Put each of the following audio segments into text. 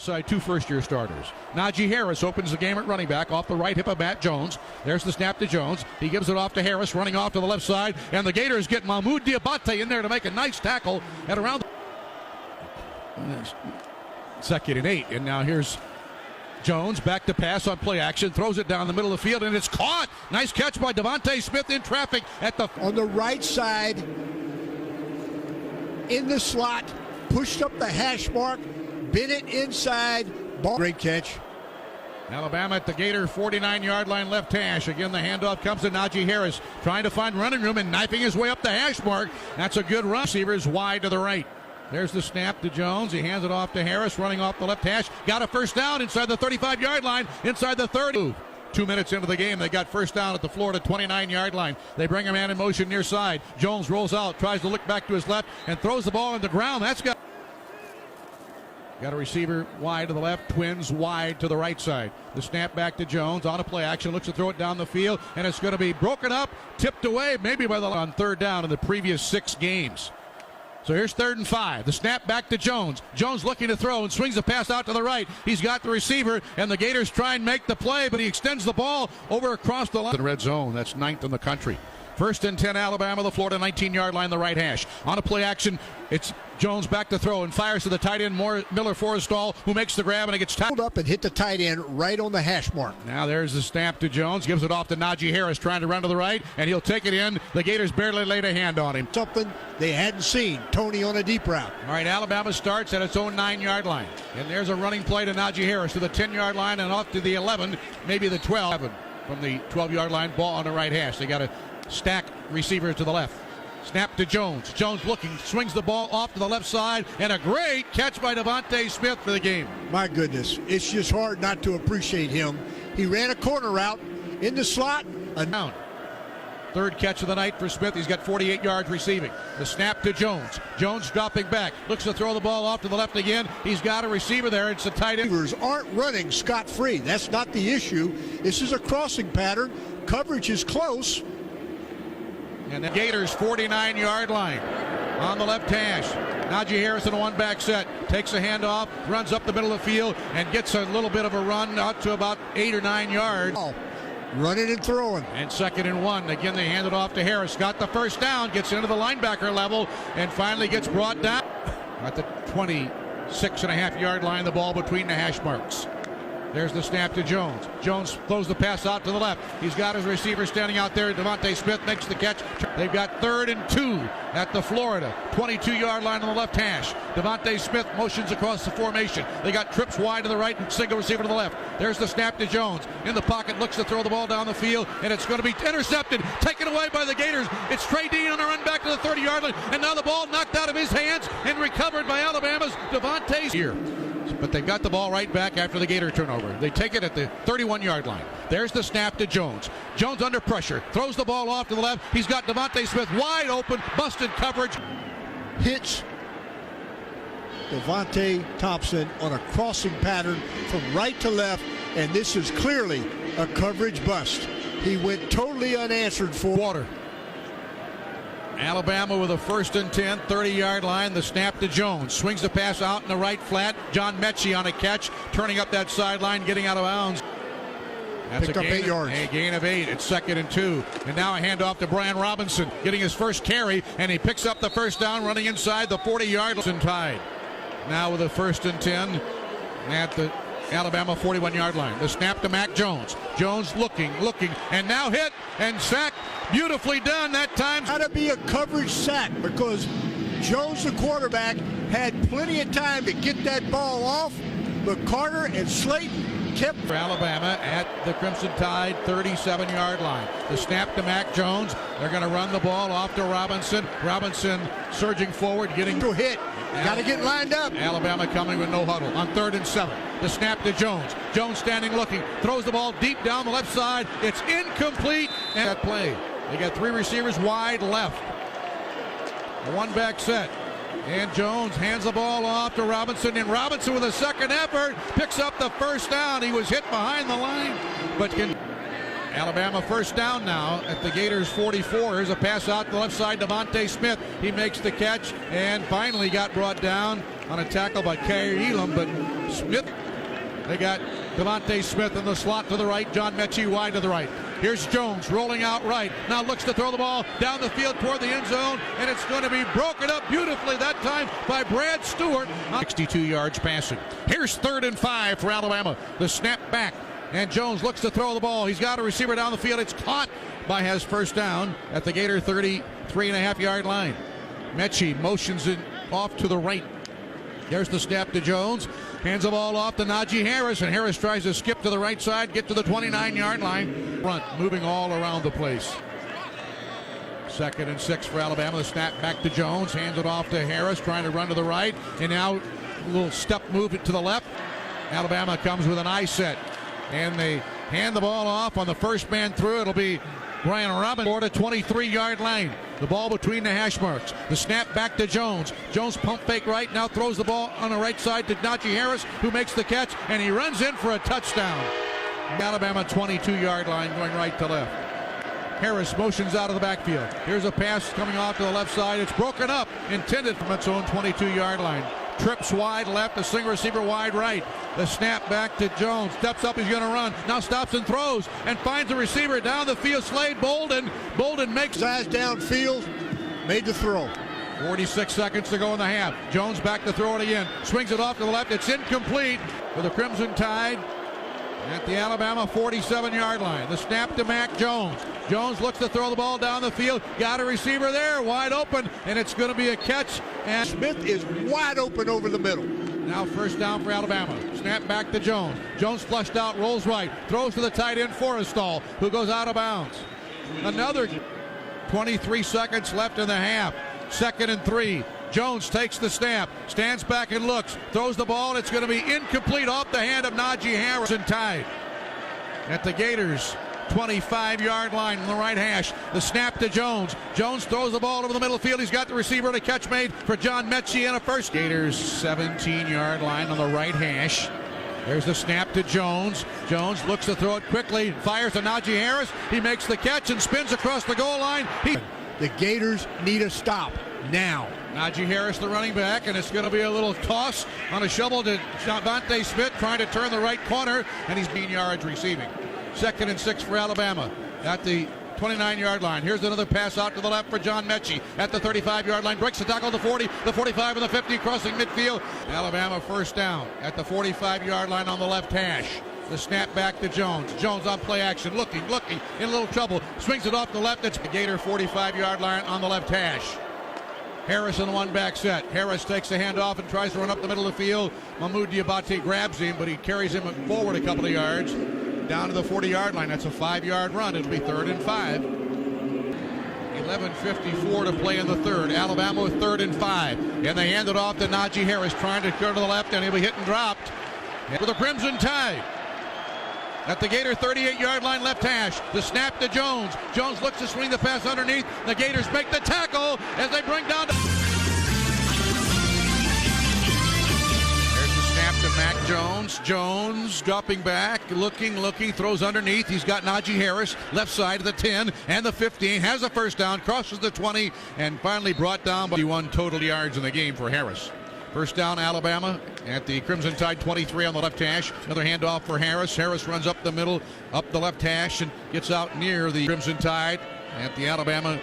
Side two first-year starters. Najee Harris opens the game at running back off the right hip of Matt Jones. There's the snap to Jones. He gives it off to Harris, running off to the left side, and the Gators get Mahmoud Diabate in there to make a nice tackle at around. Second and 8, and now here's Jones back to pass on play action, throws it down the middle of the field, and it's caught. Nice catch by Devontae Smith in traffic at the on the right side in the slot, pushed up the hash mark. Bennett inside. Ball. Great catch. Alabama at the Gator 49-yard line left hash. Again, the handoff comes to Najee Harris, trying to find running room and knifing his way up the hash mark. That's a good run. Receivers wide to the right. There's the snap to Jones. He hands it off to Harris, running off the left hash. Got a first down inside the 35-yard line, inside the 30. 2 minutes into the game, they got first down at the Florida 29-yard line. They bring a man in motion near side. Jones rolls out, tries to look back to his left, and throws the ball on the ground. That's got a receiver wide to the left, twins wide to the right side. The snap back to Jones on a play action, looks to throw it down the field, and it's going to be broken up, tipped away, maybe by the on third down in the previous 6 games. So here's 3rd and 5. The snap back to Jones. Jones looking to throw and swings the pass out to the right. He's got the receiver, and the Gators try and make the play, but he extends the ball over across the line. In red zone, that's 9th in the country. 1st and 10, Alabama, the Florida 19-yard line, the right hash. On a play action, it's Jones back to throw and fires to the tight end, Miller Forrestall, who makes the grab, and it gets tackled up and hit the tight end right on the hash mark. Now there's the snap to Jones, gives it off to Najee Harris, trying to run to the right, and he'll take it in. The Gators barely laid a hand on him. Something they hadn't seen. Tony on a deep route. All right, Alabama starts at its own 9-yard line, and there's a running play to Najee Harris to the 10-yard line and off to the 11, maybe the 12. From the 12-yard line, ball on the right hash. They got to stack receivers to the left. Snap to Jones. Jones looking, swings the ball off to the left side, and a great catch by Devontae Smith for the game. My goodness, it's just hard not to appreciate him. He ran a corner route in the slot. Down. 3rd catch of the night for Smith. He's got 48 yards receiving. The snap to Jones. Jones dropping back. Looks to throw the ball off to the left again. He's got a receiver there. It's a tight end. Receivers aren't running scot-free. That's not the issue. This is a crossing pattern. Coverage is close. And the Gators 49-yard line on the left hash. Najee Harris in a one-back set. Takes a handoff, runs up the middle of the field, and gets a little bit of a run out to about 8 or 9 yards. Oh. Running and throwing. And 2nd and 1. Again, they hand it off to Harris. Got the first down, gets into the linebacker level, and finally gets brought down at the 26.5-yard line, the ball between the hash marks. There's the snap to Jones. Jones throws the pass out to the left. He's got his receiver standing out there. Devontae Smith makes the catch. They've got 3rd and 2 at the Florida 22-yard line on the left hash. Devontae Smith motions across the formation. They got trips wide to the right and single receiver to the left. There's the snap to Jones. In the pocket, looks to throw the ball down the field, and it's going to be intercepted, taken away by the Gators. It's Trey Dean on a run back to the 30-yard line, and now the ball knocked out of his hands and recovered by Alabama's Devontae here. But they got the ball right back after the Gator turnover. They take it at the 31-yard line. There's the snap to Jones. Jones under pressure. Throws the ball off to the left. He's got Devontae Smith wide open. Busted coverage. Hits Devontae Thompson on a crossing pattern from right to left. And this is clearly a coverage bust. He went totally unanswered for water. Alabama with a 1st and 10, 30-yard line. The snap to Jones. Swings the pass out in the right flat. John Mechie on a catch, turning up that sideline, getting out of bounds. That's Picked up 8 yards. A gain of 8. It's 2nd and 2. And now a handoff to Brian Robinson, getting his first carry, and he picks up the first down, running inside the 40-yard line. Tied. Now with a 1st and 10 at the Alabama 41-yard line. The snap to Mac Jones. Jones looking, and now hit and sacked. Beautifully done that time. Got to be a coverage sack because Jones, the quarterback, had plenty of time to get that ball off, but Carter and Slayton kept. For Alabama at the Crimson Tide 37-yard line. The snap to Mac Jones. They're going to run the ball off to Robinson. Robinson surging forward, getting to hit. Got to get lined up. Alabama coming with no huddle on 3rd and 7. The snap to Jones. Jones standing looking. Throws the ball deep down the left side. It's incomplete. And that play. They got 3 receivers wide left. A one-back set. And Jones hands the ball off to Robinson. And Robinson with a second effort picks up the first down. He was hit behind the line. But can Alabama first down now at the Gators 44. Here's a pass out to the left side. Devontae Smith. He makes the catch and finally got brought down on a tackle by Kaiir Elam, but Smith. They got Devontae Smith in the slot to the right. John Mechie wide to the right. Here's Jones rolling out right. Now looks to throw the ball down the field toward the end zone, and it's going to be broken up beautifully that time by Brad Stewart. 62 yards passing. Here's 3rd and 5 for Alabama. The snap back, and Jones looks to throw the ball. He's got a receiver down the field. It's caught by his first down at the Gator 33.5-yard line. Mechie motions it off to the right. There's the snap to Jones. Hands the ball off to Najee Harris, and Harris tries to skip to the right side, get to the 29-yard line. Front, moving all around the place. 2nd and 6 for Alabama. The snap back to Jones. Hands it off to Harris, trying to run to the right. And now a little step move it to the left. Alabama comes with an eye set. And they hand the ball off on the first man through. It'll be Brian Robinson for the 23-yard line. The ball between the hash marks. The snap back to Jones. Jones pump fake right. Now throws the ball on the right side to Najee Harris, who makes the catch, and he runs in for a touchdown. Alabama 22-yard line going right to left. Harris motions out of the backfield. Here's a pass coming off to the left side. It's broken up, intended from its own 22-yard line. Trips wide left, a single receiver wide right. The snap back to Jones. Steps up, he's going to run. Now stops and throws and finds the receiver down the field. Slade Bolden. Bolden makes his eyes downfield, made the throw. 46 seconds to go in the half. Jones back to throw it again. Swings it off to the left. It's incomplete for the Crimson Tide at the Alabama 47-yard line. The snap to Mac Jones. Jones looks to throw the ball down the field. Got a receiver there, wide open, and it's going to be a catch. And Smith is wide open over the middle. Now first down for Alabama. Snap back to Jones. Jones flushed out, rolls right, throws to the tight end Forrestal, who goes out of bounds. Another 23 seconds left in the half. 2nd and 3. Jones takes the snap, stands back and looks, throws the ball, and it's going to be incomplete off the hand of Najee Harris. And tied at the Gators 25-yard line on the right hash. The snap to Jones. Jones throws the ball over the middle field. He's got the receiver and a catch made for John Mechie and a first. Gators 17-yard line on the right hash. There's the snap to Jones. Jones looks to throw it quickly, fires to Najee Harris. He makes the catch and spins across the goal line. The Gators need a stop now. Najee Harris, the running back, and it's going to be a little toss on a shovel to Devontae Smith, trying to turn the right corner, and he's 15 yards receiving. 2nd and 6 for Alabama at the 29-yard line. Here's another pass out to the left for John Mechie at the 35-yard line. Breaks the tackle at the 40, the 45, and the 50, crossing midfield. Alabama first down at the 45-yard line on the left hash. The snap back to Jones. Jones on play action, looking, in a little trouble. Swings it off the left. It's the Gator 45-yard line on the left hash. Harris in the one back set. Harris takes the handoff and tries to run up the middle of the field. Mahmoud Diabate grabs him, but he carries him forward a couple of yards down to the 40-yard line. That's a 5-yard run. It'll be 3rd and 5. 11:54 to play in the third. Alabama with 3rd and 5. And they hand it off to Najee Harris, trying to go to the left, and he'll be hit and dropped for the Crimson Tide. At the Gator 38-yard line left hash. The snap to Jones. Jones looks to swing the pass underneath. The Gators make the tackle as they bring down. There's the snap to Mac Jones. Jones dropping back, looking, throws underneath. He's got Najee Harris, left side of the 10 and the 15. Has a first down, crosses the 20, and finally brought down by 1 total yards in the game for Harris. First down, Alabama at the Crimson Tide 23 on the left hash. Another handoff for Harris. Harris runs up the middle, up the left hash, and gets out near the Crimson Tide at the Alabama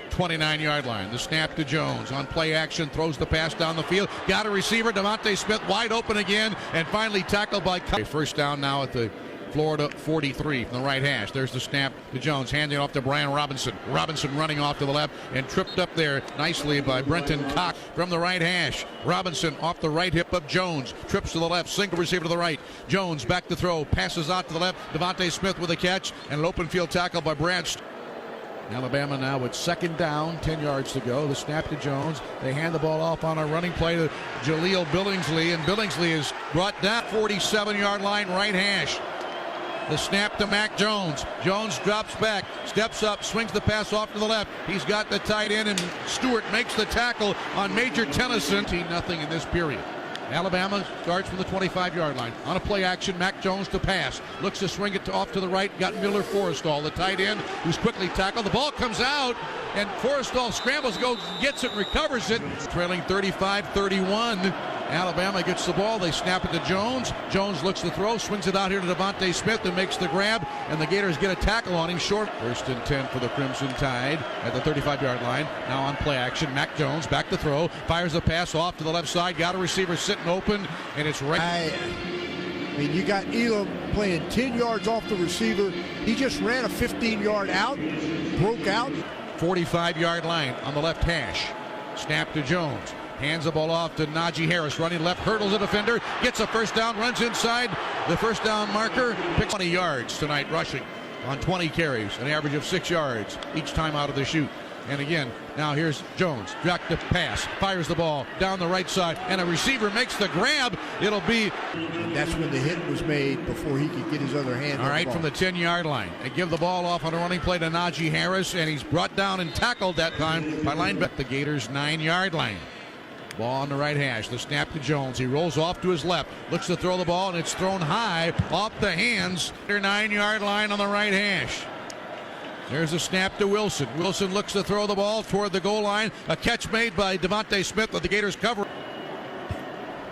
29-yard line. The snap to Jones on play action, throws the pass down the field. Got a receiver, Devontae Smith wide open again, and finally tackled by Kaiir. First down now at the Florida 43 from the right hash. There's the snap to Jones, handing off to Brian Robinson. Robinson running off to the left and tripped up there nicely by Brenton Cox from the right hash. Robinson off the right hip of Jones, trips to the left, single receiver to the right. Jones back to throw, passes out to the left. Devontae Smith with a catch and an open field tackle by Brad. Alabama now with 2nd down, 10 yards to go. The snap to Jones. They hand the ball off on a running play to Jaleel Billingsley, and Billingsley is brought down 47-yard line right hash. The snap to Mac Jones. Jones drops back, steps up, swings the pass off to the left. He's got the tight end, and Stewart makes the tackle on Major Tennyson. 0 in this period. Alabama starts from the 25-yard line. On a play action, Mac Jones to pass. Looks to swing it off to the right. Got Miller Forrestal, the tight end, who's quickly tackled. The ball comes out, and Forrestal scrambles, gets it, recovers it. Trailing 35-31 Alabama gets the ball. They snap it to Jones. Jones looks to throw, swings it out here to Devontae Smith, who makes the grab, and the Gators get a tackle on him short. 1st and 10 for the Crimson Tide at the 35-yard line. Now on play action, Mac Jones back to throw, fires the pass off to the left side, got a receiver sitting open, and it's right. I mean, you got Elam playing 10 yards off the receiver. He just ran a 15-yard out, broke out. 45-yard line on the left hash. Snap to Jones. Hands the ball off to Najee Harris, running left, hurdles a defender, gets a first down, runs inside the first down marker, picks 20 yards tonight rushing on 20 carries, an average of 6 yards each time out of the chute. And again, now here's Jones, back to pass, fires the ball down the right side, and a receiver makes the grab. It'll be... And that's when the hit was made before he could get his other hand. All right, from the 10-yard line. They give the ball off on a running play to Najee Harris, and he's brought down and tackled that time by linebacker. The Gators' 9-yard line. Ball on the right hash. The snap to Jones. He rolls off to his left. Looks to throw the ball, and it's thrown high off the hands. Their 9-yard line on the right hash. There's a snap to Wilson. Wilson looks to throw the ball toward the goal line. A catch made by Devontae Smith, but the Gators cover.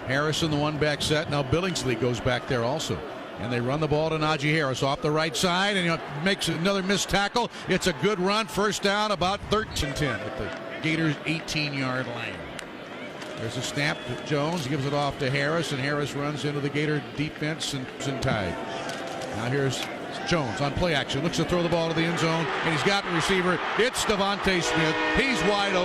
Harrison, the one-back set. Now Billingsley goes back there also. And they run the ball to Najee Harris off the right side, and he makes another missed tackle. It's a good run. First down, about 13-10 at the Gators' 18-yard line. There's a snap to Jones, gives it off to Harris, and Harris runs into the Gator defense and tied. Now here's Jones on play action, looks to throw the ball to the end zone, and he's got the receiver. It's Devontae Smith. He's wide open.